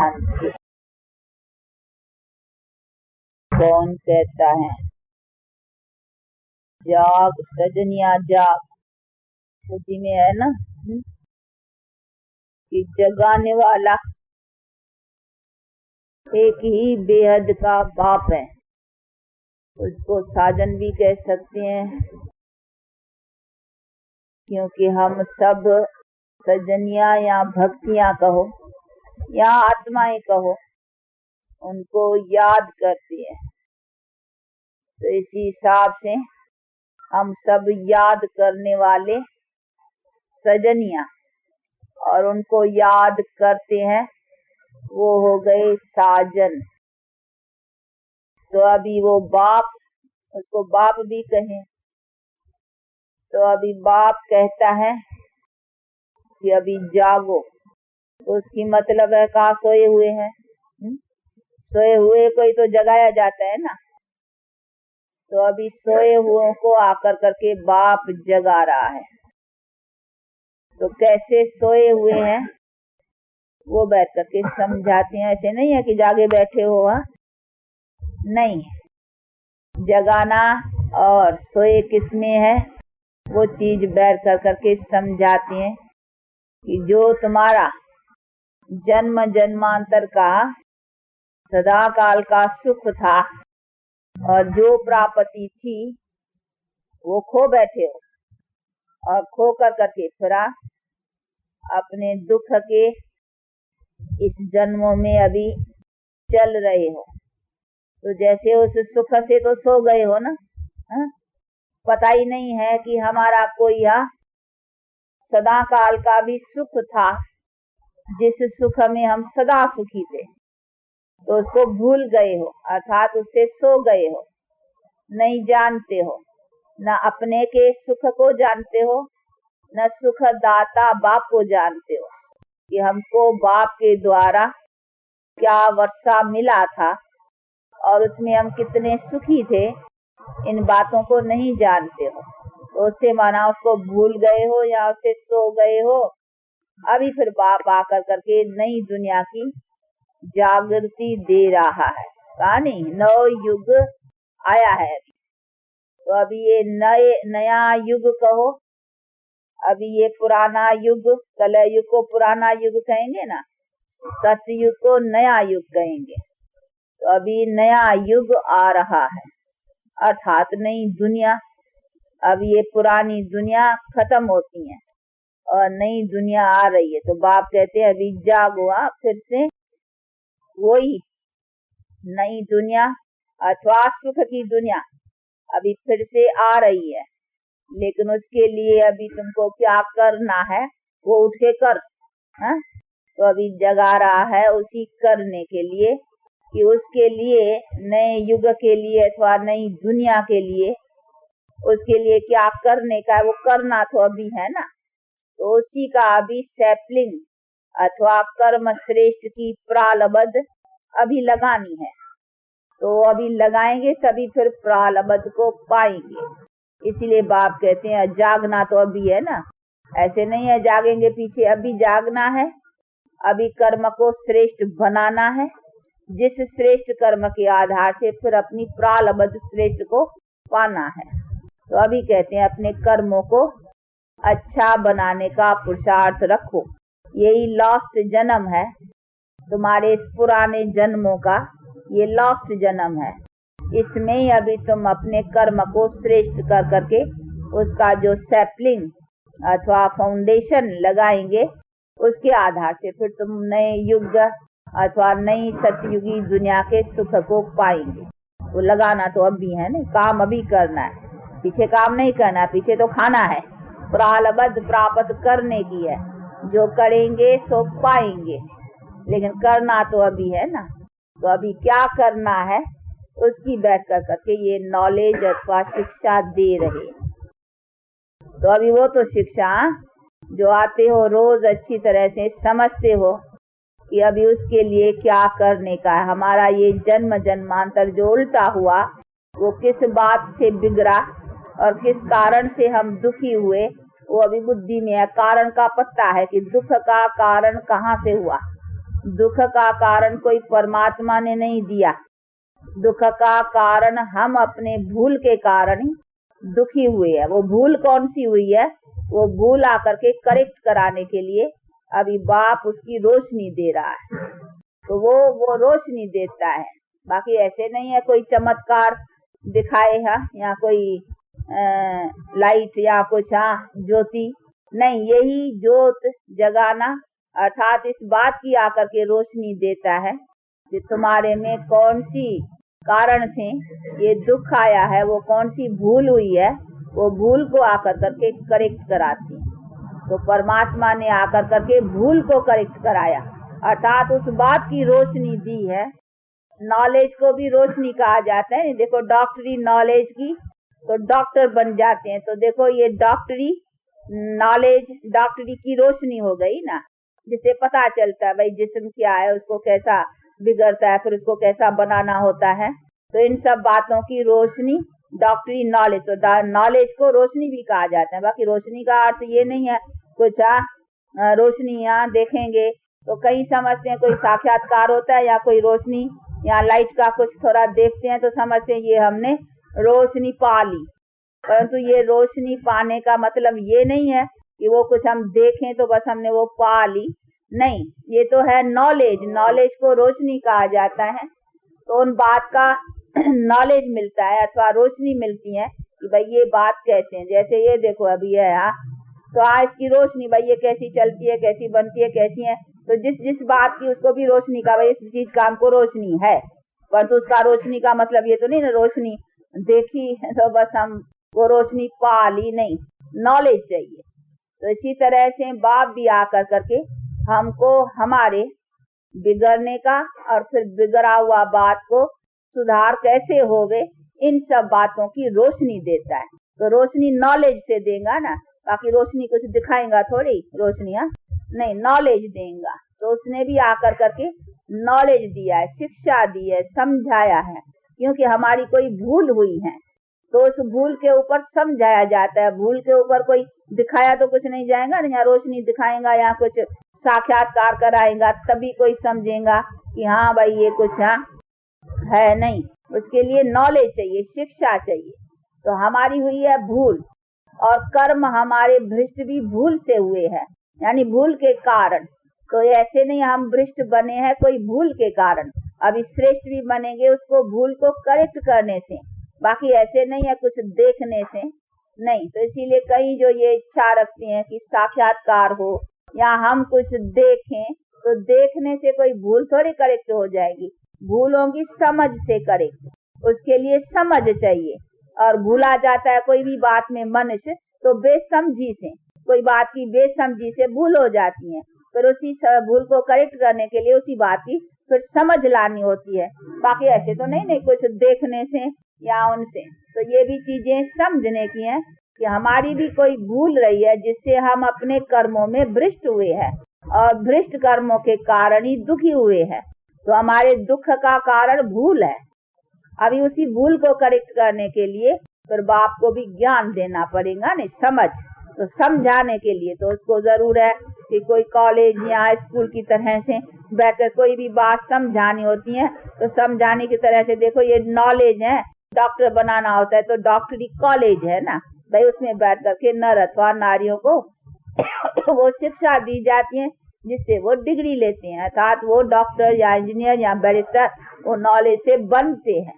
शांति। कौन कहता है जाग सजनिया जाग, बुद्धि में है ना कि जगाने वाला एक ही बेहद का बाप है। उसको साजन भी कह सकते हैं, क्योंकि हम सब सजनिया या भक्तियां कहो या आत्माएं कहो, उनको याद करती है। तो इसी हिसाब से हम सब याद करने वाले सजनिया और उनको याद करते हैं, वो हो गए साजन। तो अभी वो बाप, उसको बाप भी कहें, तो अभी बाप कहता है कि अभी जागो। तो उसकी मतलब है कहाँ सोए हुए हैं? सोए हुए को ही तो जगाया जाता है ना। तो अभी सोए हुओं को आकर करके बाप जगा रहा है। तो कैसे सोए हुए हैं वो बैठ करके समझाते हैं। ऐसे नहीं है कि जागे बैठे हो, नहीं। जगाना और सोए किसमें है वो चीज बैठ कर करके समझाते हैं कि जो तुम्हारा जन्म जन्मांतर का सदा काल का सुख था और जो प्राप्ति थी वो खो बैठे हो, और खो कर करके फिर अपने दुख के इस जन्मों में अभी चल रहे हो। तो जैसे उस सुख से तो सो गए हो ना, पता ही नहीं है कि हमारा कोई यह सदा काल का भी सुख था, जिस सुख में हम सदा सुखी थे। तो उसको भूल गए हो, अर्थात उससे सो गए हो, नहीं जानते हो। न अपने के सुख को जानते हो, न सुख दाता बाप को जानते हो कि हमको बाप के द्वारा क्या वर्षा मिला था और उसमें हम कितने सुखी थे। इन बातों को नहीं जानते हो, तो उससे माना उसको भूल गए हो या उससे सो गए हो। अभी फिर बाप आकर करके नई दुनिया की जागृति दे रहा है। कहानी नव युग आया है अभी। तो अभी ये नया युग कहो, अभी ये पुराना युग, कलयुग को पुराना युग कहेंगे ना, सतयुग को नया युग कहेंगे। तो अभी नया युग आ रहा है, अर्थात नई दुनिया। अब ये पुरानी दुनिया खत्म होती है और नई दुनिया आ रही है। तो बाप कहते हैं अभी जागो, फिर से वही नई दुनिया अथवा सुख की दुनिया अभी फिर से आ रही है। लेकिन उसके लिए अभी तुमको क्या करना है वो उठ के कर। तो अभी जगा रहा है उसी करने के लिए कि उसके लिए नए युग के लिए अथवा नई दुनिया के लिए उसके लिए क्या करने का है वो करना तो अभी है ना। तो उसी का अभी सैपलिंग अथवा कर्म श्रेष्ठ की प्रालब्ध अभी लगानी है। तो अभी लगाएंगे तभी फिर प्रालब्ध को पाएंगे। इसीलिए बाप कहते हैं जागना तो अभी है ना, ऐसे नहीं है जागेंगे पीछे। अभी जागना है, अभी कर्म को श्रेष्ठ बनाना है, जिस श्रेष्ठ कर्म के आधार से फिर अपनी प्रालब्ध श्रेष्ठ को पाना है। तो अभी कहते हैं अपने कर्मों को अच्छा बनाने का पुरुषार्थ रखो। यही लास्ट जन्म है तुम्हारे इस पुराने जन्मों का, ये लास्ट जन्म है। इसमें ही अभी तुम अपने कर्म को श्रेष्ठ कर करके उसका जो सैपलिंग अथवा फाउंडेशन लगाएंगे, उसके आधार से फिर तुम नए युग अथवा नई सतयुगी दुनिया के सुख को पाएंगे। वो लगाना तो अभी है ना, काम अभी करना है, पीछे काम नहीं करना। पीछे तो खाना है, प्रालब्ध प्राप्त करने की है, जो करेंगे सो पाएंगे। लेकिन करना तो अभी है ना। तो अभी क्या करना है उसकी बैठ कर करके ये नॉलेज अथवा शिक्षा दे रहे। तो अभी वो तो शिक्षा जो आते हो रोज अच्छी तरह से समझते हो कि अभी उसके लिए क्या करने का है। हमारा ये जन्म जन्मांतर जो उल्टा हुआ वो किस बात से बिगड़ा और किस कारण से हम दुखी हुए, वो अभी बुद्धि में है। कारण का पता है कि दुख का कारण कहाँ से हुआ, दुख का कारण कोई परमात्मा ने नहीं दिया। दुख का कारण हम अपने भूल के कारण ही दुखी हुए हैं। वो भूल कौन सी हुई है? वो भूल आकर के करेक्ट कराने के लिए अभी बाप उसकी रोशनी दे रहा है, तो वो रोशनी देता है। बाकी ऐसे नहीं है कोई चमत्कार दिखाए है या कोई लाइट या कुछ ज्योति नहीं, यही ज्योत जगाना अर्थात इस बात की आकर के रोशनी देता है कि तुम्हारे में कौन सी कारण से ये दुख आया है, वो कौन सी भूल हुई है, वो भूल को आकर करके करेक्ट कराती है। तो परमात्मा ने आकर करके भूल को करेक्ट कराया, अर्थात उस बात की रोशनी दी है। नॉलेज को भी रोशनी कहा जाता है। देखो डॉक्टरी नॉलेज की तो डॉक्टर बन जाते हैं, तो देखो ये डॉक्टरी नॉलेज डॉक्टरी की रोशनी हो गई ना, जिससे पता चलता है भाई जिस्म क्या है, उसको कैसा बिगड़ता है, फिर उसको कैसा बनाना होता है। तो इन सब बातों की रोशनी डॉक्टरी नॉलेज, तो नॉलेज को रोशनी भी कहा जाता है। बाकी रोशनी का अर्थ ये नहीं है कुछ रोशनी यहाँ देखेंगे तो कई समझते हैं कोई साक्षात्कार होता है या कोई रोशनी या लाइट का कुछ थोड़ा देखते हैं तो समझते हैं ये हमने रोशनी पा ली, परंतु ये रोशनी पाने का मतलब ये नहीं है कि वो कुछ हम देखें तो बस हमने वो पा ली, नहीं, ये तो है नॉलेज। नॉलेज को रोशनी कहा जाता है। तो उन बात का नॉलेज मिलता है अथवा रोशनी मिलती है कि भाई ये बात कैसे है। जैसे ये देखो अभी है तो इसकी रोशनी भाई ये कैसी चलती है, कैसी बनती है, कैसी है, तो जिस बात की उसको भी रोशनी का भाई इस चीज का हमको रोशनी है, परंतु उसका रोशनी का मतलब ये तो नहीं ना रोशनी देखी तो बस हम वो रोशनी पा ली, नहीं, नॉलेज चाहिए। तो इसी तरह से बाप भी आकर करके हमको हमारे बिगड़ने का और फिर बिगड़ा हुआ बात को सुधार कैसे होवे इन सब बातों की रोशनी देता है। तो रोशनी नॉलेज से देगा ना, बाकी रोशनी कुछ दिखाएगा थोड़ी, रोशनी नहीं, नॉलेज देगा। तो उसने भी आकर करके नॉलेज दिया है, शिक्षा दी है, समझाया है, क्योंकि हमारी कोई भूल हुई है तो उस भूल के ऊपर समझाया जाता है। भूल के ऊपर कोई दिखाया तो कुछ नहीं जाएगा ना, या रोशनी दिखाएगा या कुछ साक्षात्कार कराएगा तभी कोई समझेगा कि हाँ भाई ये कुछ है, नहीं, उसके लिए नॉलेज चाहिए, शिक्षा चाहिए। तो हमारी हुई है भूल और कर्म हमारे भ्रष्ट भी भूल से हुए हैं, यानी भूल के कारण। तो ऐसे नहीं हम भ्रष्ट बने हैं कोई भूल के कारण, अभी श्रेष्ठ भी बनेंगे उसको भूल को करेक्ट करने से, बाकी ऐसे नहीं है कुछ देखने से, नहीं। तो इसीलिए कई जो ये इच्छा रखती हैं कि साक्षात्कार हो या हम कुछ देखें, तो देखने से कोई भूल थोड़ी करेक्ट हो जाएगी, भूल होगी समझ से करेक्ट, उसके लिए समझ चाहिए। और भूला जाता है कोई भी बात में मनुष्य तो बेसमझी से, कोई बात की बेसमझी से भूल हो जाती है, फिर उसी भूल को करेक्ट करने के लिए उसी बात की फिर समझ लानी होती है। बाकी ऐसे तो नहीं कुछ देखने से या उनसे। तो ये भी चीजें समझने की हैं कि हमारी भी कोई भूल रही है जिससे हम अपने कर्मों में भ्रष्ट हुए हैं और भ्रष्ट कर्मों के कारण ही दुखी हुए हैं। तो हमारे दुख का कारण भूल है। अभी उसी भूल को करेक्ट करने के लिए फिर बाप को भी ज्ञान देना पड़ेगा, नहीं, समझ। तो समझाने के लिए तो उसको जरूर है कि कोई कॉलेज या स्कूल की तरह से बैठकर कोई भी बात समझानी होती है, तो समझाने की तरह से देखो ये नॉलेज है। डॉक्टर बनाना होता है तो डॉक्टरी कॉलेज है ना भाई, उसमें बैठ करके नर अथवा नारियों को वो शिक्षा दी जाती है जिससे वो डिग्री लेते हैं, अर्थात वो डॉक्टर या इंजीनियर या बैरिस्टर वो नॉलेज से बनते हैं।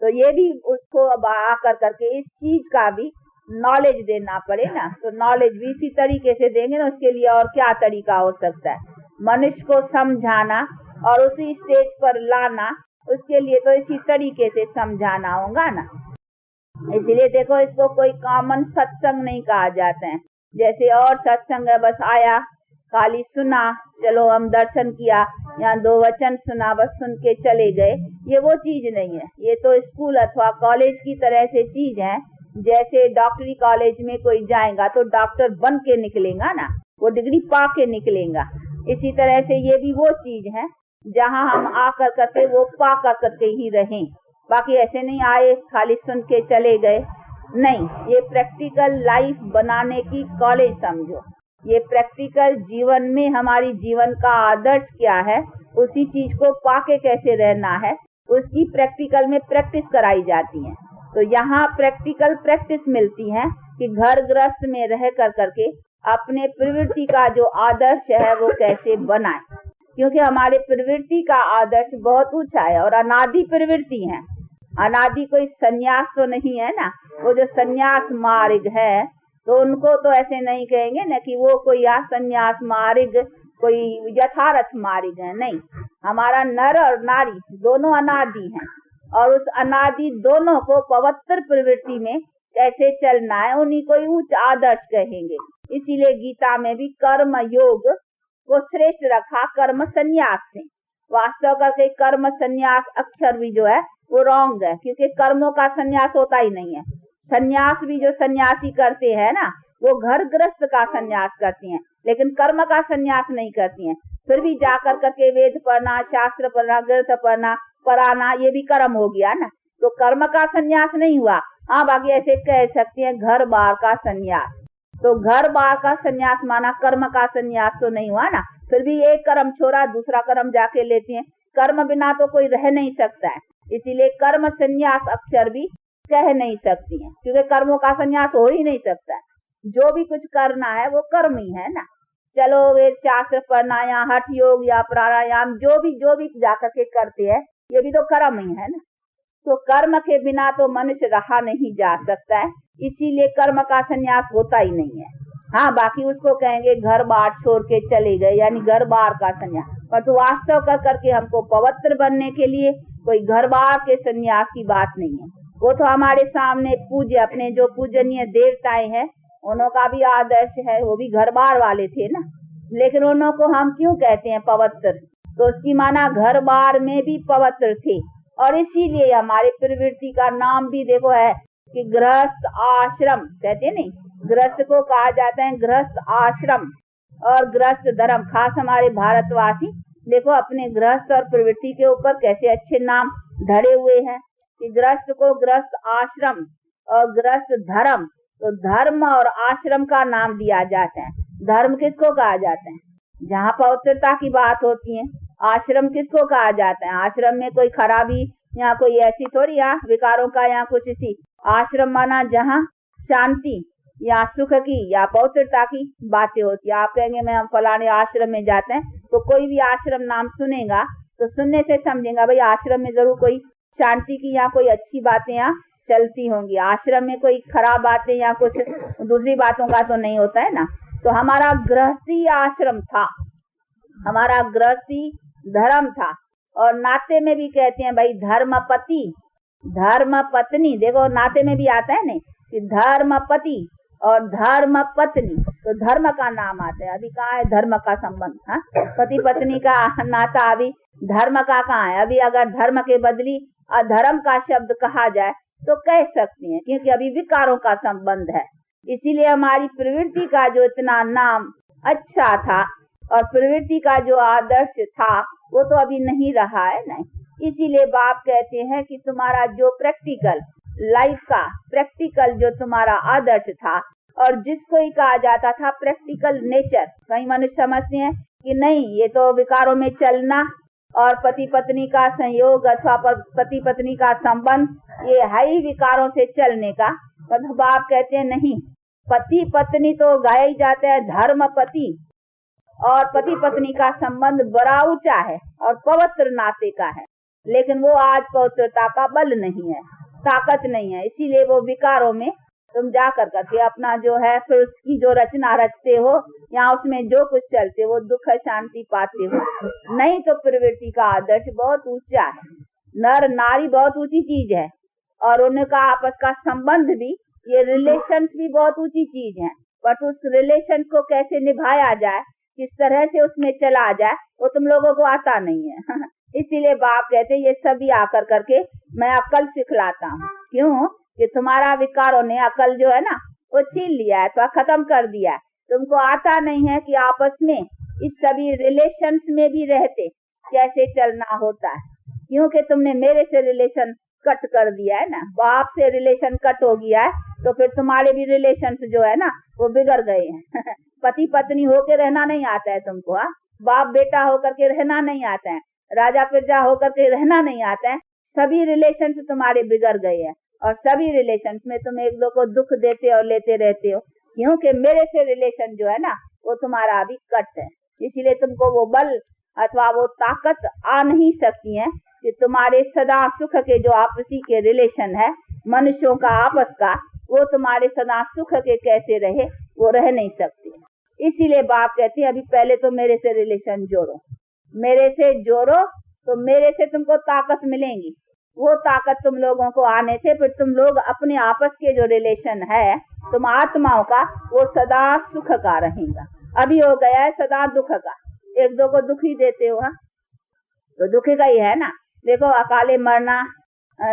तो ये भी उसको अब आकर करके इस चीज का भी नॉलेज देना पड़े ना, तो नॉलेज भी इसी तरीके से देंगे ना। उसके लिए और क्या तरीका हो सकता है, मनुष्य को समझाना और उसी स्टेज पर लाना, उसके लिए तो इसी तरीके से समझाना होगा ना। इसलिए देखो इसको कोई कॉमन सत्संग नहीं कहा जाता है, जैसे और सत्संग है बस आया खाली सुना, चलो हम दर्शन किया या दो वचन सुना बस सुन के चले गए, ये वो चीज नहीं है। ये तो स्कूल अथवा कॉलेज की तरह से चीज है। जैसे डॉक्टरी कॉलेज में कोई जाएगा तो डॉक्टर बन के निकलेगा ना, वो डिग्री पा के निकलेगा। इसी तरह से ये भी वो चीज है जहाँ हम आकर करके वो पा कर करके ही रहें, बाकी ऐसे नहीं आए खाली सुन के चले गए, नहीं। ये प्रैक्टिकल लाइफ बनाने की कॉलेज समझो। ये प्रैक्टिकल जीवन में हमारी जीवन का आदर्श क्या है उसी चीज को पाके कैसे रहना है, उसकी प्रैक्टिकल में प्रैक्टिस कराई जाती है। तो यहाँ प्रैक्टिकल प्रैक्टिस मिलती है कि घर गृहस्थ में रह कर करके अपने प्रवृत्ति का जो आदर्श है वो कैसे बनाए, क्योंकि हमारे प्रवृत्ति का आदर्श बहुत ऊंचा है और अनादि प्रवृत्ति है। अनादि कोई सन्यास तो नहीं है ना। वो जो सन्यास मार्ग है तो उनको तो ऐसे नहीं कहेंगे ना कि वो कोई सन्यास मार्ग कोई यथार्थ मार्ग है, नहीं। हमारा नर और नारी दोनों अनादि हैं और उस अनादि दोनों को पवित्र प्रवृत्ति में कैसे चलना है उन्हीं को उच्च आदर्श कहेंगे। इसीलिए गीता में भी कर्म योग को श्रेष्ठ रखा कर्म संन्यास से। वास्तव करके कर्म संन्यास अक्षर भी जो है वो रॉन्ग है, क्योंकि कर्मों का संन्यास होता ही नहीं है। संन्यास भी जो सन्यासी करते हैं ना वो घर गृहस्थ का संन्यास करती हैं, लेकिन कर्म का संन्यास नहीं करती हैं। फिर भी जाकर करके वेद पढ़ना, शास्त्र पढ़ना, ग्रंथ पढ़ना, पढ़ाना, ये भी कर्म हो गया ना। तो कर्म का संन्यास नहीं हुआ। हाँ, बाकी ऐसे कह सकते हैं घर बार का संन्यास। तो घर बार का संन्यास माना, कर्म का संन्यास तो नहीं हुआ ना। फिर भी एक कर्म छोड़ा दूसरा कर्म जाके लेते हैं। कर्म बिना तो कोई रह नहीं सकता है, इसीलिए कर्म संन्यास अक्षर भी कह नहीं सकती है, क्योंकि कर्मों का संन्यास हो ही नहीं सकता है। जो भी कुछ करना है वो कर्म ही है ना। चलो वेद शास्त्र पढ़ना या हठ योग या प्राणायाम जो भी जाकर के करते हैं ये भी तो कर्म ही है ना। तो कर्म के बिना तो मनुष्य रहा नहीं जा सकता है, इसीलिए कर्म का संन्यास होता ही नहीं है। हाँ, बाकी उसको कहेंगे घर बार छोड़ के चले गए, यानी घर बार का संन्यास। पर तो वास्तव कर करके हमको पवित्र बनने के लिए कोई घर बार के संन्यास की बात नहीं है। वो तो हमारे सामने पूज्य अपने जो पूजनीय देवताएं हैं उनका भी आदर्श है, वो भी घर बार वाले थे ना। लेकिन उन्हों को हम क्यों कहते हैं पवित्र? तो उसकी माना घर बार में भी पवित्र थे, और इसीलिए हमारे प्रवृत्ति का नाम भी देखो है कि गृहस्थ आश्रम कहते नहीं, गृहस्थ को कहा जाता है गृहस्थ आश्रम और गृहस्थ धर्म। खास हमारे भारतवासी देखो अपने गृहस्थ और प्रवृत्ति के ऊपर कैसे अच्छे नाम धरे हुए हैं कि गृहस्थ को गृहस्थ आश्रम और गृहस्थ धर्म। तो धर्म और आश्रम का नाम दिया जाता है। धर्म किसको कहा जाता है? जहाँ पवित्रता की बात होती है। आश्रम किसको कहा जाता है? आश्रम में कोई खराबी या कोई ऐसी थोड़ी यहाँ विकारों का या कुछ इसी। आश्रम माना जहाँ शांति या सुख की या पवित्रता की बातें होती है। आप कहेंगे मैं हम फलाने आश्रम में जाते हैं, तो कोई भी आश्रम नाम सुनेगा तो सुनने से समझेगा भाई आश्रम में जरूर कोई शांति की या कोई अच्छी बातें यहाँ चलती होंगी। आश्रम में कोई खराब बातें या कुछ दूसरी बातों का तो नहीं होता है ना। तो हमारा गृहस्थी आश्रम था, हमारा गृहस्थी धर्म था। और नाते में भी कहते हैं भाई धर्मपति धर्म पत्नी। देखो नाते में भी आता है ना कि धर्मपति और धर्म पत्नी, तो धर्म का नाम आता है। अभी कहाँ है धर्म का संबंध? हाँ, पति पत्नी का नाता अभी धर्म का कहाँ है? अभी अगर धर्म के बदली अधर्म का शब्द कहा जाए तो कह सकते हैं, क्योंकि अभी विकारों का संबंध है। इसीलिए हमारी प्रवृत्ति का जो इतना नाम अच्छा था और प्रवृत्ति का जो आदर्श था वो तो अभी नहीं रहा है ना। इसीलिए बाप कहते हैं कि तुम्हारा जो प्रैक्टिकल लाइफ का प्रैक्टिकल जो तुम्हारा आदर्श था, और जिसको ही कहा जाता था प्रैक्टिकल नेचर। कई मनुष्य समझते हैं कि नहीं ये तो विकारों में चलना और पति पत्नी का संयोग अथवा पति पत्नी का संबंध ये है ही विकारों से चलने का। पर बाप कहते हैं नहीं, पति पत्नी तो गाया ही जाता है धर्म पति, और पति पत्नी का संबंध बड़ा ऊंचा है और पवित्र नाते का है। लेकिन वो आज पवित्रता का बल नहीं है, ताकत नहीं है। इसीलिए वो विकारों में तुम जा कर करके अपना जो है फिर उसकी जो रचना रचते हो या उसमें जो कुछ चलते हो दुख शांति पाते हो। नहीं तो प्रवृत्ति का आदर्श बहुत ऊंचा है। नर नारी बहुत ऊंची चीज है, और उनका आपस का संबंध भी, ये रिलेशन भी बहुत ऊंची चीज है। बट उस रिलेशन को कैसे निभाया जाए, किस तरह से उसमें चला जाए, वो तुम लोगों को आता नहीं है। इसीलिए बाप कहते ये सभी आकर करके मैं अकल सिखलाता हूँ। क्यों? कि तुम्हारा विकारों ने अकल जो है ना वो छीन लिया है, तो खत्म कर दिया है। तुमको आता नहीं है कि आपस में इस सभी रिलेशंस में भी रहते कैसे चलना होता है, क्योंकि तुमने मेरे से रिलेशन कट कर दिया है ना। बाप से रिलेशन कट हो गया है तो फिर तुम्हारे भी रिलेशन जो है ना वो बिगड़ गए हैं। पति पत्नी होके रहना नहीं आता है तुमको। बाप बेटा होकर के रहना नहीं आता है, राजा प्रजा होकर के रहना नहीं आता है। सभी रिलेशन तुम्हारे बिगड़ गए हैं और सभी रिलेशन में तुम एक दो को दुख देते और लेते रहते हो, क्योंकि मेरे से रिलेशन जो है ना वो तुम्हारा अभी कट है। इसीलिए तुमको वो बल अथवा वो ताकत आ नहीं सकती है कि तुम्हारे सदा सुख के जो आपसी के रिलेशन है मनुष्यों का आपस का, वो तुम्हारे सदा सुख के कैसे रहे, वो रह नहीं सकती। इसीलिए बाप कहती है अभी पहले तो मेरे से रिलेशन जोड़ो, मेरे से जोड़ो तो मेरे से तुमको ताकत मिलेंगी। वो ताकत तुम लोगों को आने से फिर तुम लोग अपने आपस के जो रिलेशन है तुम आत्माओं का, वो सदा सुख का रहेगा। अभी हो गया है सदा दुख का, एक दो को दुख ही देते हो, तो दुख का ही है ना। देखो अकाले मरना,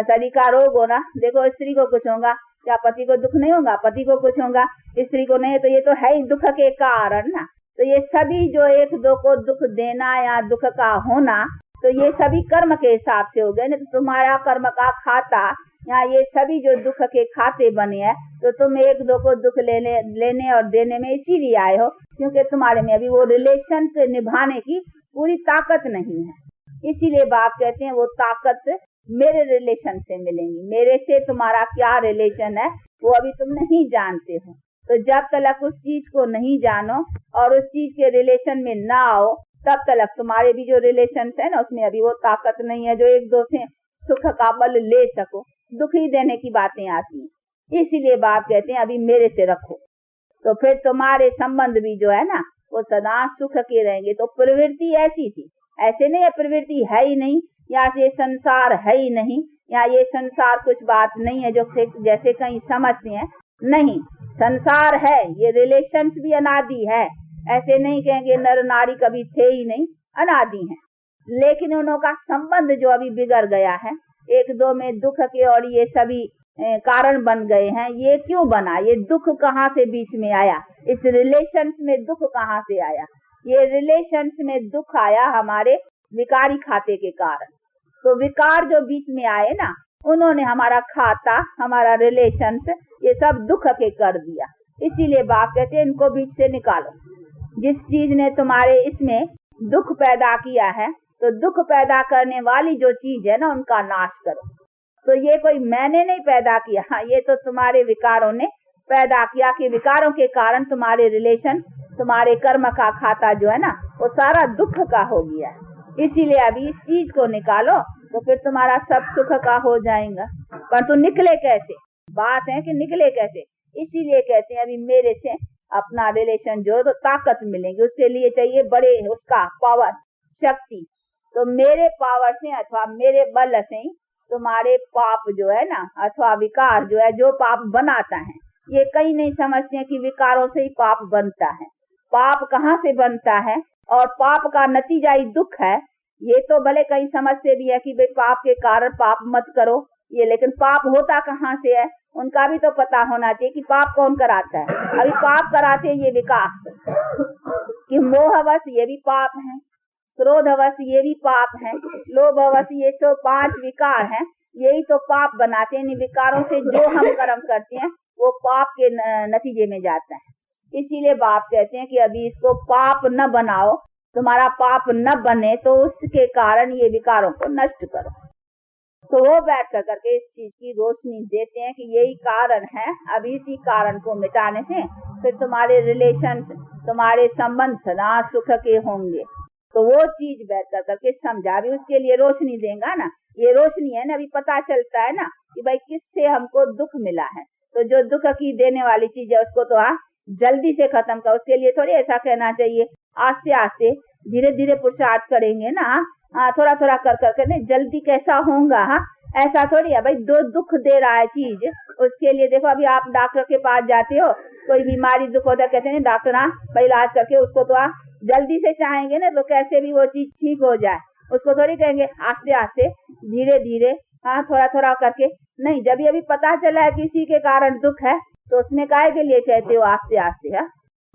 शरीर का रोग होना, देखो स्त्री को कुछ होगा, क्या पति को दुख नहीं होगा? पति को कुछ होगा, स्त्री को नहीं, तो ये तो है ही दुख के कारण ना। तो ये सभी जो एक दो को दुख देना या दुख का होना, तो ये सभी कर्म के हिसाब से हो गए ना। तो तुम्हारा कर्म का खाता या ये सभी जो दुख के खाते बने हैं, तो तुम एक दो को दुख लेने और देने में इसीलिए आए हो क्योंकि तुम्हारे में अभी वो रिलेशन से निभाने की पूरी ताकत नहीं है। इसीलिए बाप कहते हैं वो ताकत मेरे रिलेशन से मिलेंगी। मेरे से तुम्हारा क्या रिलेशन है वो अभी तुम नहीं जानते हो। तो जब तक उस चीज को नहीं जानो और उस चीज के रिलेशन में ना आओ, तब तक तुम्हारे भी जो रिलेशन है ना उसमें अभी वो ताकत नहीं है जो एक दो से सुख का बल ले सको। दुख ही देने की बातें आती हैं। इसीलिए बाप कहते हैं अभी मेरे से रखो, तो फिर तुम्हारे संबंध भी जो है ना वो सदा सुख के रहेंगे। तो प्रवृत्ति ऐसी थी, ऐसे नहीं है प्रवृत्ति है ही नहीं, या ये संसार है ही नहीं, या ये संसार कुछ बात नहीं है जो जैसे कहीं समझते हैं। नहीं, संसार है, ये रिलेशंस भी अनादि है। ऐसे नहीं कहेंगे नर नारी कभी थे ही नहीं, अनादि हैं। लेकिन उनका संबंध जो अभी बिगड़ गया है, एक दो में दुख के और ये सभी कारण बन गए हैं। ये क्यों बना? ये दुख कहाँ से बीच में आया? इस रिलेशंस में दुख कहाँ से आया? ये रिलेशंस में दुख आया हमारे विकारी खाते के कारण। तो विकार जो बीच में आए ना, उन्होंने हमारा खाता, हमारा रिलेशंस ये सब दुख के कर दिया। इसीलिए बाप कहते हैं इनको बीच से निकालो। जिस चीज ने तुम्हारे इसमें दुख पैदा किया है, तो दुख पैदा करने वाली जो चीज है ना उनका नाश करो। तो ये कोई मैंने नहीं पैदा किया, ये तो तुम्हारे विकारों ने पैदा किया कि विकारों के कारण तुम्हारे रिलेशन, तुम्हारे कर्म का खाता जो है ना वो सारा दुख का हो गया। इसीलिए अभी इस चीज को निकालो तो फिर तुम्हारा सब सुख का हो जाएगा। पर तू निकले कैसे? बात है कि निकले कैसे। इसीलिए कहते हैं अभी मेरे से अपना रिलेशन जोड़ो तो ताकत मिलेगी। उसके लिए चाहिए बड़े उसका पावर, शक्ति। तो मेरे पावर से अथवा मेरे बल से ही तुम्हारे पाप जो है ना अथवा विकार जो है, जो पाप बनाता है, ये कहीं नहीं समझते हैं कि विकारों से ही पाप बनता है। पाप कहाँ से बनता है और पाप का नतीजा ही दुख है, ये तो भले कहीं समझते भी है कि भाई पाप के कारण पाप मत करो ये, लेकिन पाप होता कहाँ से है उनका भी तो पता होना चाहिए कि पाप कौन कराता है। अभी पाप कराते हैं ये विकार कि मोहवश ये भी पाप है, क्रोधवश ये भी पाप है, लोभवश ये तो 5 विकार हैं, यही तो पाप बनाते हैं। इन विकारों से जो हम कर्म करते हैं वो पाप के नतीजे में जाता है। इसीलिए बाप कहते हैं कि अभी इसको पाप न बनाओ, तुम्हारा पाप न बने, तो उसके कारण ये विकारों को नष्ट करो। तो वो बैठ कर करके इस चीज की रोशनी देते हैं कि यही कारण है। अब इसी कारण को मिटाने से फिर तुम्हारे रिलेशन, तुम्हारे संबंध सदा सुख के होंगे। तो वो चीज बैठ कर करके समझा भी, उसके लिए रोशनी देगा ना। ये रोशनी है ना, अभी पता चलता है ना कि भाई किससे हमको दुख मिला है। तो जो दुख की देने वाली चीज है उसको तो जल्दी से खत्म कर। उसके लिए थोड़ी ऐसा कहना चाहिए आस्ते आस्ते धीरे धीरे पुरुषार्थ करेंगे ना, थोड़ा थोड़ा कर करके नहीं, जल्दी कैसा होगा। ऐसा थोड़ी है भाई, दो दुख दे रहा है चीज, उसके लिए देखो अभी आप डॉक्टर के पास जाते हो, कोई बीमारी दुख होता है, कहते हैं डॉक्टर भाई इलाज करके उसको तो जल्दी से चाहेंगे ना, तो कैसे भी वो चीज ठीक हो जाए। उसको थोड़ी कहेंगे आस्ते आस्ते धीरे धीरे, थोड़ा थोड़ा करके नहीं। जब अभी पता चला है किसी के कारण दुख है तो उसमें काहे के लिए कहते हो आस्ते आस्ते?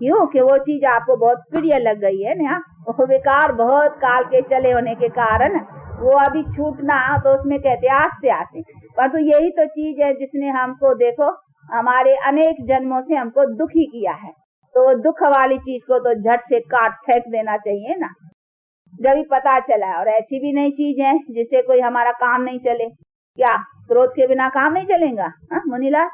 क्यों कि वो चीज आपको बहुत प्रिय लग गई है ना। वो विकार बहुत काल के चले होने के कारण वो अभी छूटना, तो उसमें कहते हैं आस्ते आस्ते। परंतु यही तो चीज है जिसने हमको देखो हमारे अनेक जन्मों से हमको दुखी किया है। तो दुख वाली चीज को तो झट से काट फेंक देना चाहिए ना, जब ही पता चला। और ऐसी भी नहीं चीज है जिससे कोई हमारा काम नहीं चले। क्या क्रोध के बिना काम नहीं चलेगा मुनीलाल?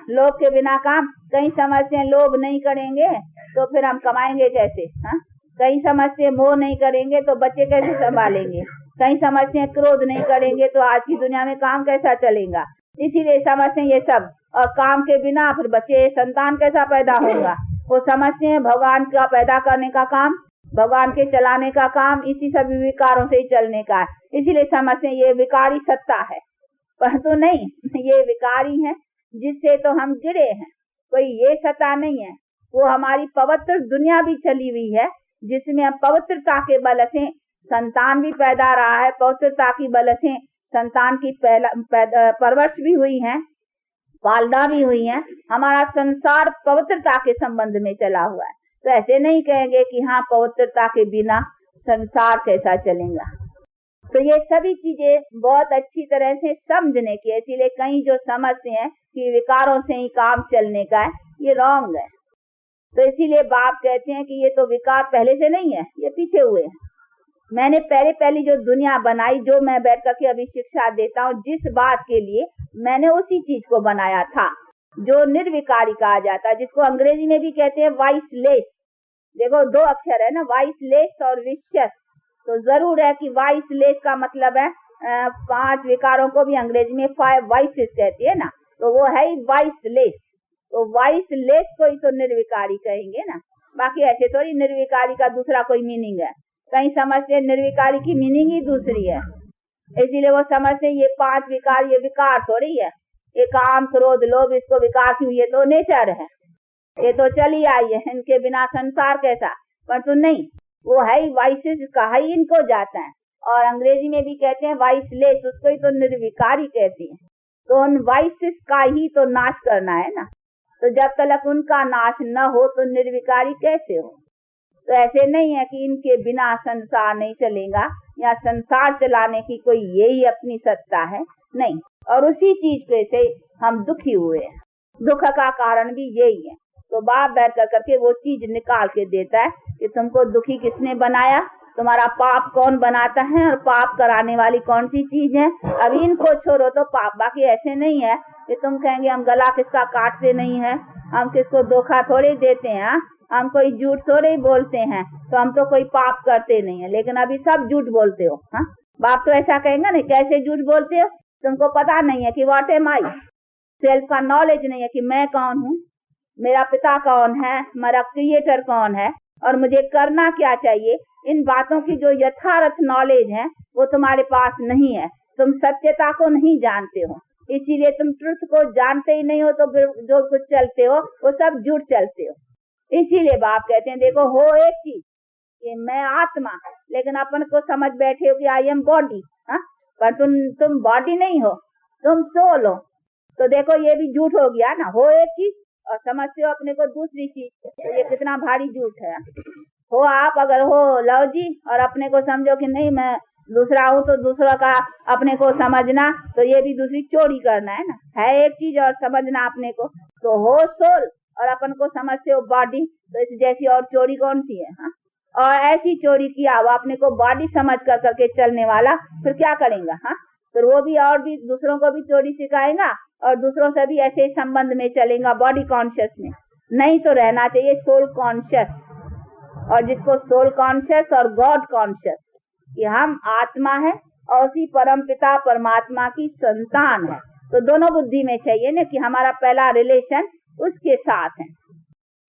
लोभ के बिना काम, कहीं समझते हैं लोभ नहीं करेंगे तो फिर हम कमाएंगे कैसे? कहीं समझते हैं मोह नहीं करेंगे तो बच्चे कैसे संभालेंगे? कहीं समझते हैं क्रोध नहीं करेंगे तो आज की दुनिया में काम कैसा चलेगा? इसीलिए समझते हैं ये सब। और काम के बिना फिर बच्चे संतान कैसा पैदा होगा? वो समझते हैं भगवान का पैदा करने का काम, भगवान के चलाने का काम इसी सभी विकारों से ही चलने का है। इसीलिए समझते हैं ये विकारी सत्ता है, परंतु नहीं, ये विकारी है जिससे तो हम गिरे हैं। कोई ये सत्ता नहीं है, वो हमारी पवित्र दुनिया भी चली हुई है जिसमें हम पवित्रता के बल से संतान भी पैदा रहा है, पवित्रता की बल से संतान की परवरिश भी हुई है, पालना भी हुई है। हमारा संसार पवित्रता के संबंध में चला हुआ है। तो ऐसे नहीं कहेंगे कि हाँ पवित्रता के बिना संसार कैसा चलेगा। तो ये सभी चीजें बहुत अच्छी तरह से समझने की है। इसीलिए कई जो समझते हैं कि विकारों से ही काम चलने का है, ये रॉन्ग है। तो इसीलिए बाप कहते हैं कि ये तो विकार पहले से नहीं है, ये पीछे हुए हैं। मैंने पहली जो दुनिया बनाई, जो मैं बैठ करके अभी शिक्षा देता हूँ, जिस बात के लिए मैंने उसी चीज को बनाया था जो निर्विकारी कहा जाता है, जिसको अंग्रेजी में भी कहते हैं वाइसलेस। देखो 2 अक्षर है ना, वाइसलेस और विशियस। तो जरूर है कि वाइसलेस का मतलब है 5 विकारों को भी अंग्रेजी में 5 वाइसेस कहती है ना, तो वो है ही वाइसलेस। तो वाइसलेस को ही तो निर्विकारी कहेंगे ना, बाकी ऐसे थोड़ी निर्विकारी का दूसरा कोई मीनिंग है। कहीं समझते हैं निर्विकारी की मीनिंग ही दूसरी है, इसीलिए वो समझते हैं ये 5 विकार, ये विकार थोड़ी है। ये काम क्रोध लोभ, इसको विकार क्यों? ये तो नेचर है, ये तो चली आई है, इनके बिना संसार कैसा? परंतु नहीं, वो है ही वाइसेस, कहा ही इनको जाता है। और अंग्रेजी में भी कहते हैं वाइसलेस, उसको ही तो निर्विकारी कहते हैं। तो उन वाइसेस का ही तो नाश करना है ना। तो जब तक उनका नाश न हो तो निर्विकारी कैसे हो? तो ऐसे नहीं है कि इनके बिना संसार नहीं चलेगा या संसार चलाने की कोई यही अपनी सत्ता है, नहीं। और उसी चीज से हम दुखी हुए हैं, दुख का कारण भी यही है। तो बाप बैठ करके वो चीज निकाल के देता है कि तुमको दुखी किसने बनाया, तुम्हारा पाप कौन बनाता है और पाप कराने वाली कौन सी चीज है। अब इनको छोड़ो तो पाप। बाकी ऐसे नहीं है कि तुम कहेंगे हम गला किसका काटते नहीं है, हम किसको धोखा थोड़े देते हैं, हम कोई झूठ थोड़े ही बोलते हैं, तो हम तो कोई पाप करते नहीं है। लेकिन अभी सब झूठ बोलते हो। बाप तो ऐसा कहेंगे ना, कैसे झूठ बोलते हो? तुमको पता नहीं है कि व्हाट एम आई, सेल्फ का नॉलेज नहीं है कि मैं कौन हूँ, मेरा पिता कौन है, मेरा क्रिएटर कौन है और मुझे करना क्या चाहिए। इन बातों की जो यथार्थ नॉलेज है वो तुम्हारे पास नहीं है। तुम सत्यता को नहीं जानते हो, इसीलिए तुम ट्रुथ को जानते ही नहीं हो, तो फिर जो कुछ चलते हो वो सब झूठ चलते हो। इसीलिए बाप कहते हैं देखो हो एक चीज कि मैं आत्मा, लेकिन अपन को समझ बैठे हो कि आई एम बॉडी, पर तुम बॉडी नहीं हो, तुम सोल हो। तो देखो ये भी झूठ हो गया ना, हो एक चीज और समझते हो अपने को दूसरी चीज। तो ये कितना भारी झूठ है। हो आप अगर हो लव जी और अपने को समझो कि नहीं मैं दूसरा हूँ, तो दूसरा का अपने को समझना, तो ये भी दूसरी चोरी करना है ना। है एक चीज और समझना अपने को। तो हो सोल और अपन को समझते हो बॉडी, तो इस जैसी और चोरी कौन सी है? और ऐसी चोरी किया वो अपने को बॉडी समझ कर करके चलने वाला फिर क्या करेगा? फिर वो भी और भी दूसरों को भी चोरी सिखाएगा और दूसरों से भी ऐसे संबंध में चलेगा, बॉडी कॉन्शियस में। नहीं, तो रहना चाहिए सोल कॉन्शियस। और जिसको सोल कॉन्शियस और गॉड कॉन्शियस कि हम आत्मा है और उसी परम पिता परमात्मा की संतान है। तो दोनों बुद्धि में चाहिए ना कि हमारा पहला रिलेशन उसके साथ है।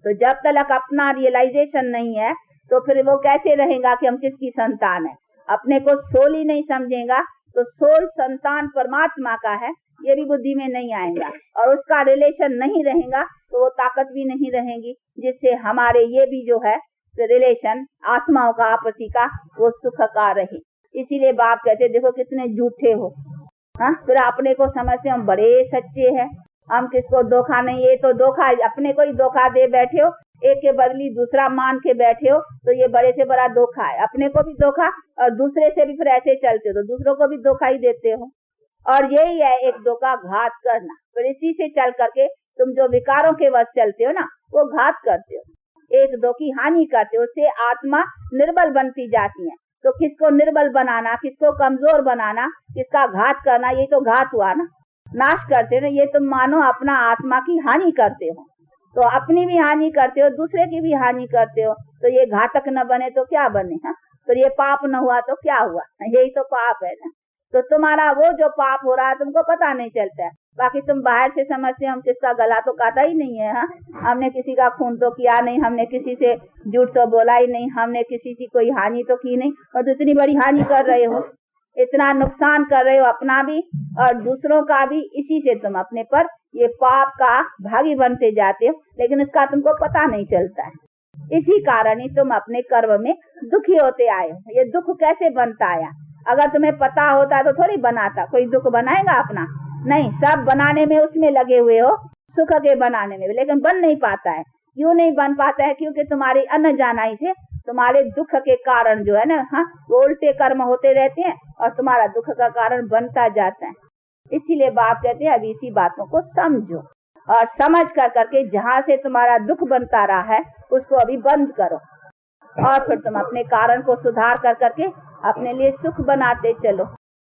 तो जब तक अपना रियलाइजेशन नहीं है तो फिर वो कैसे रहेगा कि हम किसकी संतान है? अपने को सोल ही नहीं समझेगा तो सोल संतान परमात्मा का है, ये भी बुद्धि में नहीं आएगा। और उसका रिलेशन नहीं रहेगा तो वो ताकत भी नहीं रहेगी जिससे हमारे ये भी जो है रिलेशन आत्माओं का आपसी का वो सुख का रहे। इसीलिए बाप कहते देखो कितने झूठे हो। फिर अपने को समझते हम बड़े सच्चे हैं, हम किसको धोखा नहीं। ये तो धोखा, अपने को ही धोखा दे बैठे हो, एक के बदली दूसरा मान के बैठे हो, तो ये बड़े से बड़ा धोखा है। अपने को भी धोखा और दूसरे से भी फिर ऐसे चलते हो तो दूसरों को भी धोखा ही देते हो। और यही है एक धोखा घात करना। फिर इसी से चल करके तुम जो विकारों के वश चलते हो ना, वो घात करते हो, एक दो की हानि करते हो, उससे आत्मा निर्बल बनती जाती है। तो किसको निर्बल बनाना, किसको कमजोर बनाना, किसका घात करना, ये तो घात हुआ ना, नाश करते हो ना। ये तुम मानो अपना आत्मा की हानि करते हो, तो अपनी भी हानि करते हो, दूसरे की भी हानि करते हो। तो ये घातक न बने तो क्या बने, हाँ? तो ये पाप न हुआ तो क्या हुआ, यही तो पाप है ना। तो तुम्हारा वो जो पाप हो रहा है तुमको पता नहीं चलता है। बाकी तुम बाहर से समझते हो हम किसका गला तो काटा ही नहीं है, हाँ? हमने किसी का खून तो किया नहीं, हमने किसी से झूठ तो बोला ही नहीं, हमने किसी की कोई हानि तो की नहीं, और तो इतनी बड़ी हानि कर रहे हो, इतना नुकसान कर रहे हो अपना भी और दूसरों का भी। इसी से तुम अपने पर ये पाप का भागी बनते जाते हो, लेकिन इसका तुमको पता नहीं चलता है। इसी कारण ही तुम अपने कर्म में दुखी होते आए हो। ये दुख कैसे बनता आया, अगर तुम्हें पता होता तो थोड़ी बनाता। कोई दुख बनाएगा अपना? नहीं, सब बनाने में उसमें लगे हुए हो, सुख के बनाने में, लेकिन बन नहीं पाता है। क्यों नहीं बन पाता है? क्योंकि तुम्हारी अनजानाई से तुम्हारे दुख के कारण जो है ना, हाँ, वो उल्टे कर्म होते रहते हैं और तुम्हारा दुख का कारण बनता जाता है। इसीलिए बाप कहते हैं अभी इसी बातों को समझो और समझ कर करके जहाँ से तुम्हारा दुख बनता रहा है उसको अभी बंद करो, और फिर तुम अपने कारण को सुधार कर करके अपने लिए सुख बनाते चलो।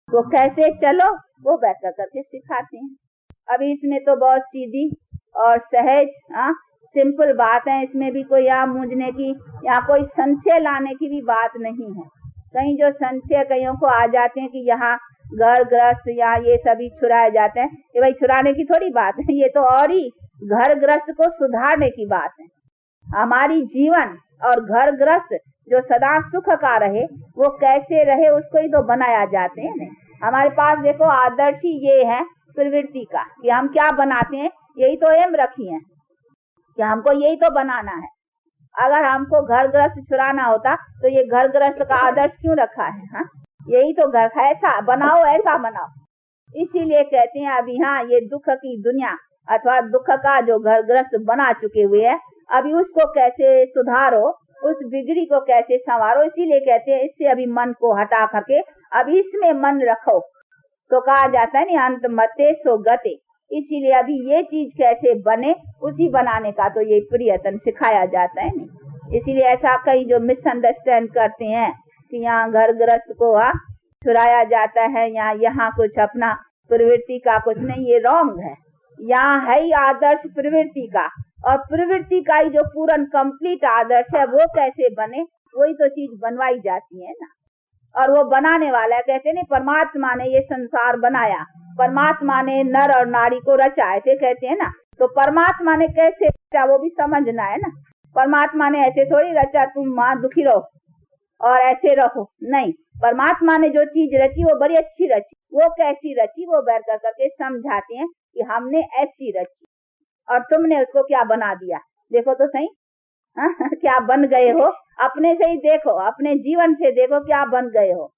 वो कैसे चलो वो बैठ कर करके सिखाते हैं। अभी इसमें तो बहुत सीधी और सहज, हाँ, सिंपल बात है। इसमें भी कोई यहाँ मूंझने की या कोई संशय लाने की भी बात नहीं है। कहीं जो संशय कईयों को आ जाते हैं कि यहाँ घर गृहस्थ या ये सभी छुड़ाए जाते हैं, ये भाई छुड़ाने की थोड़ी बात है, ये तो और ही घर गृहस्थ को सुधारने की बात है। हमारी जीवन और घर गृहस्थ जो सदा सुख का रहे वो कैसे रहे उसको ही तो बनाया जाते हैं। हमारे पास देखो आदर्श ही ये है प्रवृत्ति का कि हम क्या बनाते हैं, यही तो एम रखी है कि हमको यही तो बनाना है। अगर हमको घर गृहस्थ छुड़ाना होता तो ये घर गृहस्थ का आदर्श क्यों रखा है, हाँ? यही तो घर ऐसा बनाओ, ऐसा बनाओ। इसीलिए कहते हैं अभी हाँ ये दुख की दुनिया अथवा दुख का जो घर गृहस्थ बना चुके हुए है, अभी उसको कैसे सुधारो, उस बिगड़ी को कैसे संवारो। इसीलिए कहते हैं इससे अभी मन को हटा करके अभी इसमें मन रखो। तो कहा जाता है ना अंत मते सो गते। इसीलिए अभी ये चीज कैसे बने उसी बनाने का तो ये प्रयत्न सिखाया जाता है नहीं। इसीलिए ऐसा कई जो मिसअंडरस्टैंड करते हैं कि यहाँ घर गृहस्थ को छुड़ाया जाता है या यहाँ कुछ अपना प्रवृत्ति का कुछ नहीं, ये रॉन्ग है। यहाँ है ही आदर्श प्रवृत्ति का, और प्रवृत्ति का ही जो पूर्ण कंप्लीट आदर्श है वो कैसे बने वही तो चीज बनवाई जाती है ना। और वो बनाने वाला है, कहते नहीं परमात्मा ने ये संसार बनाया, परमात्मा ने नर और नारी को रचा, ऐसे कहते हैं ना। तो परमात्मा ने कैसे रचा वो भी समझना है ना। परमात्मा ने ऐसे थोड़ी रचा तुम माँ दुखी रहो और ऐसे रहो, नहीं। परमात्मा ने जो चीज रची वो बड़ी अच्छी रची। वो कैसी रची वो बैठ कर करके समझाते हैं कि हमने ऐसी रची और तुमने उसको क्या बना दिया। देखो तो सही, हाँ? क्या बन गए हो, अपने से ही देखो, अपने जीवन से देखो क्या बन गए हो।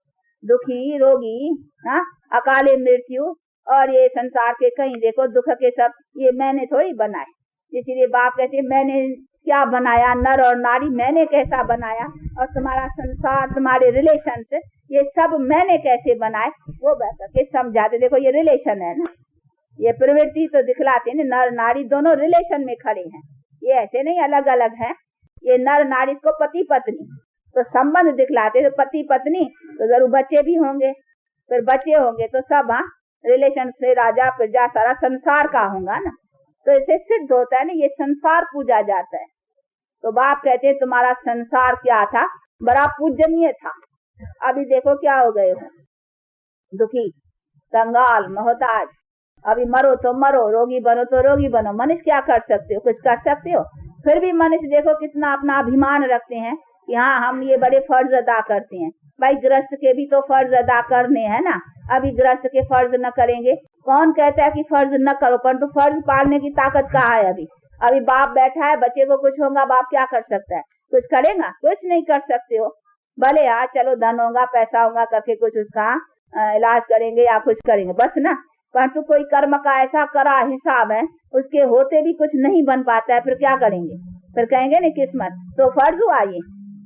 दुखी, रोगी, हाँ, अकाले मृत्यु, और ये संसार के कहीं देखो दुख के सब ये मैंने थोड़ी बनाए। इसीलिए बाप कहते हैं मैंने क्या बनाया, नर और नारी मैंने कैसा बनाया, और तुम्हारा संसार, तुम्हारे रिलेशन से ये सब मैंने कैसे बनाए वो बैठ के समझाते। देखो ये रिलेशन है ना, ये प्रवृत्ति तो दिखलाते हैं नर नारी दोनों रिलेशन में खड़े हैं, ये ऐसे नहीं अलग अलग हैं। ये नर नारी को पति पत्नी तो संबंध दिखलाते, तो पति पत्नी तो जरूर बच्चे भी होंगे, फिर बच्चे होंगे तो सब हाँ रिलेशन से राजा प्रजा सारा संसार का होगा ना। तो इसे सिद्ध होता है ना ये संसार पूजा जाता है। तो बाप कहते हैं तुम्हारा संसार क्या था, बड़ा पूजनीय था। अभी देखो क्या हो गए हो, दुखी, कंगाल, मोहताज। अभी मरो तो मरो, रोगी बनो तो रोगी बनो। मनुष्य क्या कर सकते हो, कुछ कर सकते हो? फिर भी मनुष्य देखो कितना अपना अभिमान रखते हैं कि हाँ हम ये बड़े फर्ज अदा करते हैं। भाई गृहस्थ के भी तो फर्ज अदा करने हैं ना। अभी गृहस्थ के फर्ज न करेंगे, कौन कहता है कि फर्ज न करो, परंतु फर्ज पालने की ताकत कहाँ है। अभी बाप बैठा है, बच्चे को कुछ होगा, बाप क्या कर सकता है? कुछ करेगा? कुछ नहीं कर सकते हो। भले हाँ चलो धन होगा पैसा होगा करके कुछ उसका इलाज करेंगे या कुछ करेंगे बस ना, परंतु कोई कर्म का ऐसा करा हिसाब है उसके होते भी कुछ नहीं बन पाता है, फिर क्या करेंगे? फिर कहेंगे ना किस्मत। तो फर्ज हुआ ये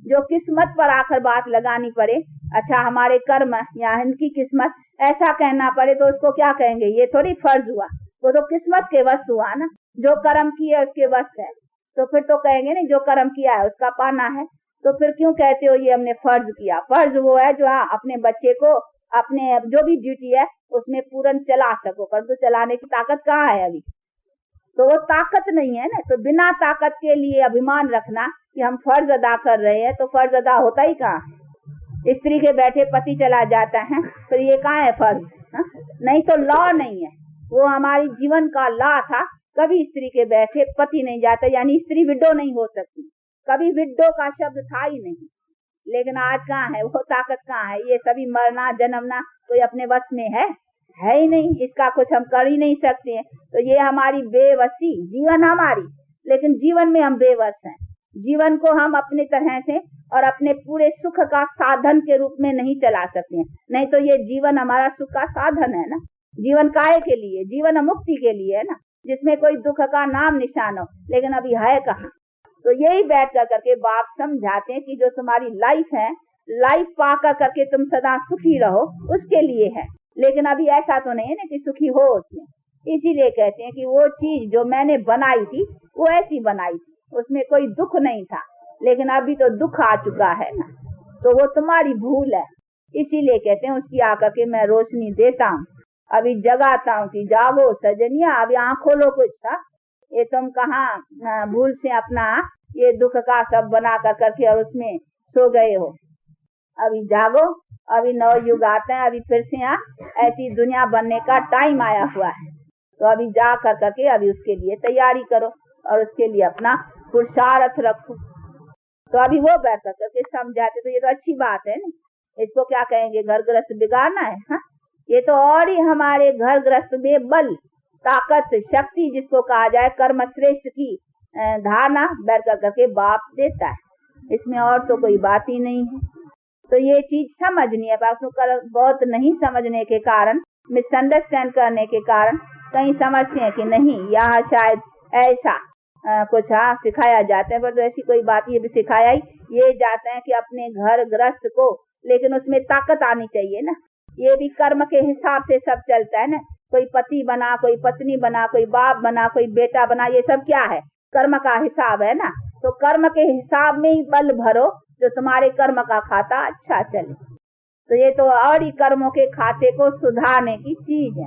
जो किस्मत पर आकर बात लगानी पड़े, अच्छा हमारे कर्म या इनकी किस्मत ऐसा कहना पड़े तो उसको क्या कहेंगे? ये थोड़ी फर्ज हुआ, वो तो किस्मत के वश हुआ ना, जो कर्म किए उसके वश है। तो फिर तो कहेंगे नहीं जो कर्म किया है उसका पाना है। तो फिर क्यों कहते हो ये हमने फर्ज किया? फर्ज वो है जो अपने बच्चे को अपने जो भी ड्यूटी है उसमें पूर्ण चला सको, परंतु चलाने की ताकत कहाँ है अभी? तो वो ताकत नहीं है ना। तो बिना ताकत के लिए अभिमान रखना कि हम फर्ज अदा कर रहे हैं, तो फर्ज अदा होता ही कहाँ है? स्त्री के बैठे पति चला जाता है, फिर ये कहाँ है फर्ज? नहीं तो लॉ नहीं है, वो हमारी जीवन का लॉ था। कभी स्त्री के बैठे पति नहीं जाता, यानी स्त्री विडो नहीं हो सकती, कभी विडो का शब्द था ही नहीं। लेकिन आज कहाँ है वो ताकत? कहाँ है? ये सभी मरना जन्मना कोई अपने बस में है ही नहीं, इसका कुछ हम कर ही नहीं सकते हैं। तो ये हमारी बेबसी, जीवन हमारी, लेकिन जीवन में हम बेबस हैं। जीवन को हम अपने तरह से और अपने पूरे सुख का साधन के रूप में नहीं चला सकते हैं। नहीं तो ये जीवन हमारा सुख का साधन है ना। जीवन काहे के लिए? जीवन मुक्ति के लिए है ना, जिसमें कोई दुख का नाम निशान हो। लेकिन अभी है कहाँ? तो यही बैठ कर करके बाप समझाते हैं कि जो तुम्हारी लाइफ है, लाइफ पा कर करके तुम सदा सुखी रहो, उसके लिए है। लेकिन अभी ऐसा तो नहीं है ना कि सुखी हो उसमें। इसीलिए कहते हैं कि वो चीज जो मैंने बनाई थी वो ऐसी बनाई थी, उसमें कोई दुख नहीं था, लेकिन अभी तो दुख आ चुका है ना, तो वो तुम्हारी भूल है। इसीलिए कहते हैं उसकी आकर के मैं रोशनी देता हूँ, अभी जगाता हूँ कि जागो सजनिया, अभी आँख खोलो कुछ था। ये तुम कहाँ भूल से अपना ये दुख का सब बना कर करके और उसमें सो गए हो। अभी जागो, अभी नव युग आता है, अभी फिर से यहाँ ऐसी दुनिया बनने का टाइम आया हुआ है। तो अभी जा कर करके अभी उसके लिए तैयारी करो और उसके लिए अपना पुरुषार्थ रखो। तो अभी वो बैठ कर करके समझाते, तो ये तो अच्छी बात है ना। इसको क्या कहेंगे? घर गृहस्थ बिगाड़ना है? हाँ, ये तो और ही हमारे घर गृहस्थ में बल, ताकत, शक्ति जिसको कहा जाए, कर्म श्रेष्ठ की धारणा बैठ कर करके बाप देता है। इसमें और तो कोई बात ही नहीं है। तो ये चीज समझनी है। बहुत नहीं समझने के कारण, मिसअंडरस्टैंड करने के कारण कहीं समझते हैं कि नहीं यहाँ शायद ऐसा कुछ सिखाया जाता है, पर तो ऐसी कोई बात ये भी सिखाया ही ये जाता है कि अपने घर गृहस्थ को, लेकिन उसमें ताकत आनी चाहिए ना। ये भी कर्म के हिसाब से सब चलता है ना। कोई पति बना, कोई पत्नी बना, कोई बाप बना, कोई बेटा बना, ये सब क्या है? कर्म का हिसाब है ना। तो कर्म के हिसाब में ही बल भरो जो तुम्हारे कर्म का खाता अच्छा चले। तो ये तो और ही कर्मों के खाते को सुधारने की चीज है,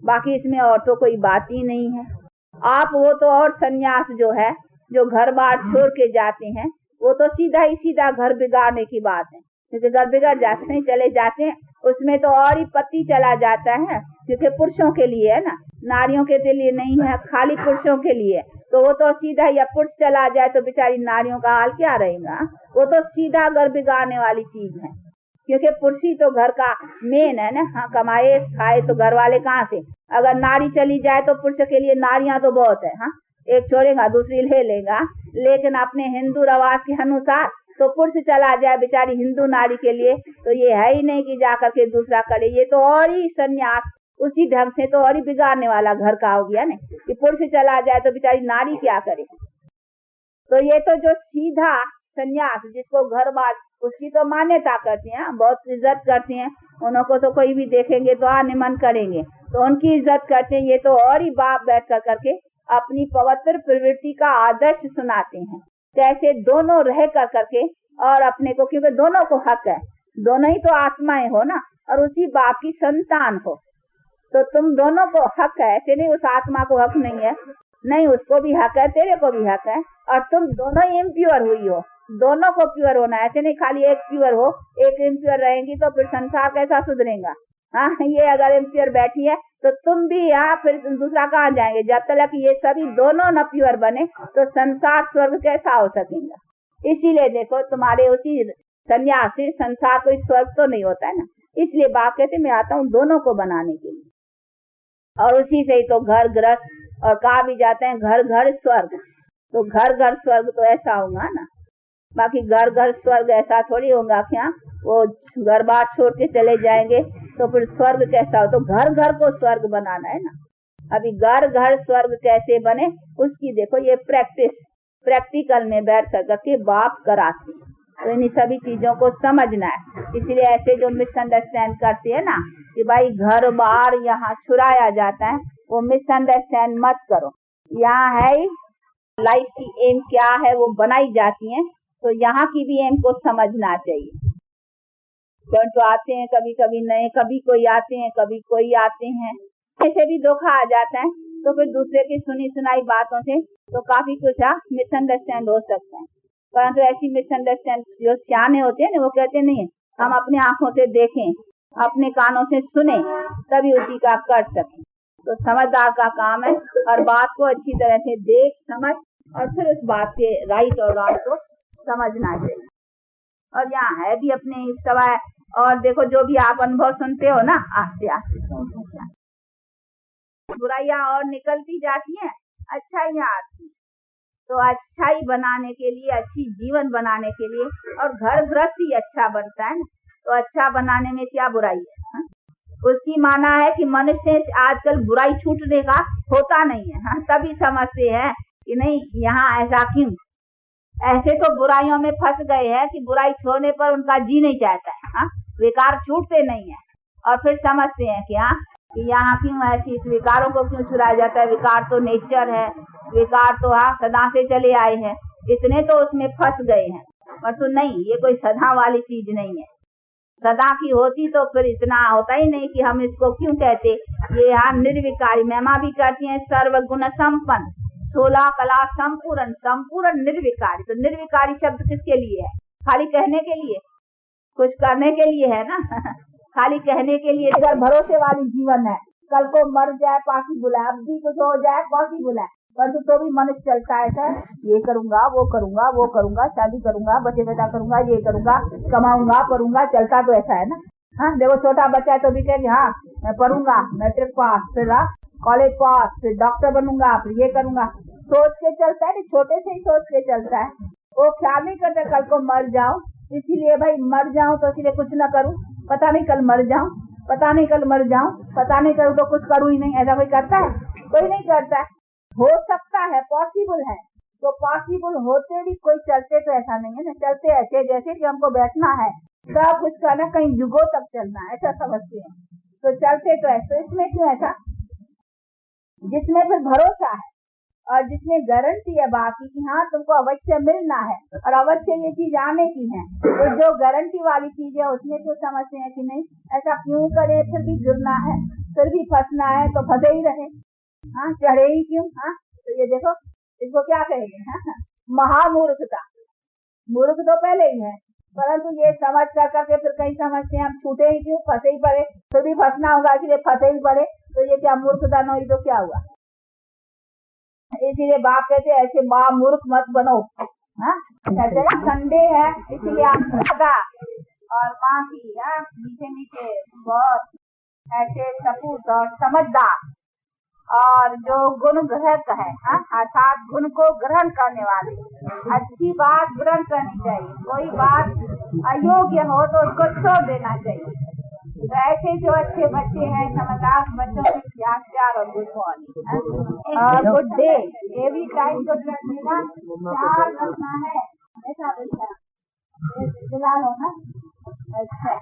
बाकी इसमें और तो कोई बात ही नहीं है। आप वो तो और सन्यास जो है, जो घर बार छोड़ के जाते हैं, वो तो सीधा ही सीधा घर बिगाड़ने की बात है। क्योंकि घर बिगड़ जाते हैं, चले जाते हैं, उसमें तो और ही पति चला जाता है, क्योंकि पुरुषों के लिए है ना, नारियों के लिए नहीं है, खाली पुरुषों के लिए। तो वो तो सीधा, या पुरुष चला जाए तो बेचारी नारियों का हाल क्या रहेगा? वो तो सीधा घर बिगाड़ने वाली चीज है, क्योंकि पुरुष ही तो घर का मेन है ना। हाँ, कमाए खाए तो घर वाले कहाँ से? अगर नारी चली जाए तो पुरुष के लिए नारियां तो बहुत है। हाँ, एक छोड़ेगा दूसरी ले लेगा, लेकिन अपने हिंदू रवाज के अनुसार तो पुरुष चला जाए बेचारी हिंदू नारी के लिए तो ये है ही नहीं कि जाकर के दूसरा करे। ये तो और ही संन्यास उसी ढंग से तो और ही बिगाड़ने वाला घर का हो गया ना, कि पुरुष चला जाए तो बेचारी नारी क्या करे। तो ये तो जो सीधा संन्यास, जिसको घर बार, उसकी तो मान्यता करती हैं, बहुत इज्जत करती हैं, उन्हों को तो कोई भी देखेंगे तो निमन करेंगे, तो उनकी इज्जत करते हैं। ये तो और ही बाप बैठ कर करके अपनी पवित्र प्रवृत्ति का आदर्श सुनाते हैं, कैसे दोनों रह कर करके और अपने को, क्योंकि दोनों को हक है, दोनों ही तो आत्माएं हो ना, और उसी बाप की संतान हो, तो तुम दोनों को हक है। ऐसे नहीं उस आत्मा को हक नहीं है, नहीं, उसको भी हक है, तेरे को भी हक है, और तुम दोनों ही इम्प्योर हुई हो, दोनों को प्योर होना है। ऐसे नहीं खाली एक प्योर हो, एक इम्प्योर रहेंगी तो फिर संसार कैसा सुधरेगा? हाँ, ये अगर इम्प्योर बैठी है तो तुम भी यहाँ, फिर दूसरा कहाँ जाएंगे? जब तक ये सभी दोनों न प्योर बने तो संसार स्वर्ग कैसा हो सकेगा? इसीलिए देखो, तुम्हारे उसी संन्यास से संसार कोई स्वर्ग तो नहीं होता है ना। इसलिए बाप कहते मैं आता हूँ दोनों को बनाने के लिए, और उसी से ही तो घर गृहस्थ, और कहा भी जाते हैं घर घर स्वर्ग। तो घर घर स्वर्ग तो ऐसा होगा ना, बाकी घर घर स्वर्ग ऐसा थोड़ी होगा। क्या वो घर बार छोड़ के चले जाएंगे तो फिर स्वर्ग कैसा हो? तो घर घर को स्वर्ग बनाना है ना। अभी घर घर स्वर्ग कैसे बने उसकी देखो ये प्रैक्टिकल में बैठ कर के बाप कराते हैं। तो इन सभी चीजों को समझना है। इसलिए ऐसे जो मिसअंडरस्टैंड करते हैं ना कि भाई घर बार यहाँ छुड़ाया जाता है, वो मिसअंडरस्टैंड मत करो। यहाँ है लाइफ की एम क्या है वो बनाई जाती है, तो यहाँ की भी एम को समझना चाहिए। तो आते हैं कभी कभी नए, कभी कोई आते हैं, कभी कोई आते हैं, ऐसे भी धोखा आ जाता है। तो फिर दूसरे की सुनी सुनाई बातों से तो काफी कुछ मिसअंडरस्टैंड हो सकता है। परंतु ऐसी मिसअंडरस्टैंड जो सियाने होते हैं ना, वो कहते नहीं है हम अपने आंखों से देखें, अपने कानों से सुने, तभी उसी का कर सकें। तो समझदार का काम है और बात को अच्छी तरह से देख समझ और फिर उस बात के राइट और रॉन्ग को समझना चाहिए। और यहाँ है भी अपने सवाए। और देखो जो भी आप अनुभव सुनते हो ना, आस्ते आस्ते बुराइयां और निकलती जाती हैं, अच्छाइयां आती हैं। तो अच्छाई बनाने के लिए, अच्छी जीवन बनाने के लिए, और घर गृहस्थी अच्छा बनता है ना, तो अच्छा बनाने में क्या बुराई है? उसकी माना है कि मनुष्य आजकल बुराई छूटने का होता नहीं है। तभी समझते हैं कि नहीं यहाँ ऐसा क्यों। ऐसे तो बुराइयों में फंस गए हैं कि बुराई छोड़ने पर उनका जी नहीं चाहता है, विकार छूटते नहीं है। और फिर समझते हैं कि यहाँ क्यों ऐसी, इस विकारों को क्यों छुड़ाया जाता है, विकार तो नेचर है, विकार तो सदा से चले आए हैं। इतने तो उसमें फंस गए हैं, पर तो नहीं, ये कोई सदा वाली चीज नहीं है। सदा की होती तो फिर इतना होता ही नहीं कि हम इसको क्यों कहते। ये यहाँ निर्विकारी महिमा भी करती है, सर्वगुण संपन्न, 16 कला संपूर्ण, संपूर्ण निर्विकारी। तो निर्विकारी शब्द किसके लिए है? खाली कहने के लिए, कुछ करने के लिए है ना। खाली कहने के लिए। अगर भरोसे वाली जीवन है, कल को मर जाए पॉसिबल है, अब भी कुछ हो जाए पॉसिबल है, पर तो भी मनुष्य चलता है सर, ये करूंगा, वो करूंगा, वो करूंगा, शादी करूंगा, बच्चे पैदा करूंगा, ये करूंगा, कमाऊंगा, पढ़ूंगा, चलता तो ऐसा है ना। हाँ देखो छोटा बच्चा है तो भी कहे हाँ मैं पढ़ूंगा, मैट्रिक पास, फिर कॉलेज पास, फिर डॉक्टर बनूंगा, फिर ये करूंगा, सोच के चलता है। छोटे से ही सोच के चलता है, वो ख्याल नहीं करता कल को मर जाऊं, इसीलिए भाई मर जाऊं तो इसलिए कुछ न करूं, पता नहीं कल मर जाऊं, पता नहीं कल मर जाऊं, पता नहीं करूं तो कुछ करूं ही नहीं। ऐसा कोई करता है? कोई नहीं करता है। हो सकता है, पॉसिबल है, तो पॉसिबल होते भी कोई चलते तो ऐसा नहीं है ना, चलते ऐसे जैसे कि हमको बैठना है, सब कुछ करना, कहीं युगों तक चलना है, ऐसा समझते हैं। तो चलते तो ऐसे, इसमें क्यों ऐसा? जिसमें फिर भरोसा है और जिसमें गारंटी है बाकी कि हाँ तुमको अवश्य मिलना है और अवश्य ये चीज आने की है, तो जो गारंटी वाली चीज है उसमें तो समझते हैं कि नहीं ऐसा क्यों करे, फिर भी गिरना है, फिर भी फंसना है, तो फंसे ही रहे, हाँ चढ़े ही क्यों। हाँ तो ये देखो, इसको क्या कहेंगे? हाँ? महामूर्खता। मूर्ख तो पहले ही है, परंतु ये समझ कर करके फिर कहीं समझते हैं हम छूटे ही क्यों, फंसे ही पड़े, फिर भी फंसना होगा इसलिए फंसे ही पड़े, तो ये क्या मूर्खता न हुई तो क्या हुआ? इसीलिए बाप कहते हैं ऐसे माँ मूर्ख मत बनो। हाँ संडे है इसीलिए आप दादा और माँ की मीठे मीठे बहुत ऐसे सपूत और समझदार और जो गुण ग्रहक है, अर्थात गुण को ग्रहण करने वाले, अच्छी बात ग्रहण करनी चाहिए, कोई बात अयोग्य हो तो उसको छोड़ देना चाहिए। तो ऐसे जो अच्छे बच्चे हैं, समझदार बच्चों से प्यार और गुड मॉर्निंग और good day, every time good रखना, प्यार रखना है, ऐसा फिलहाल हो ना। अच्छा।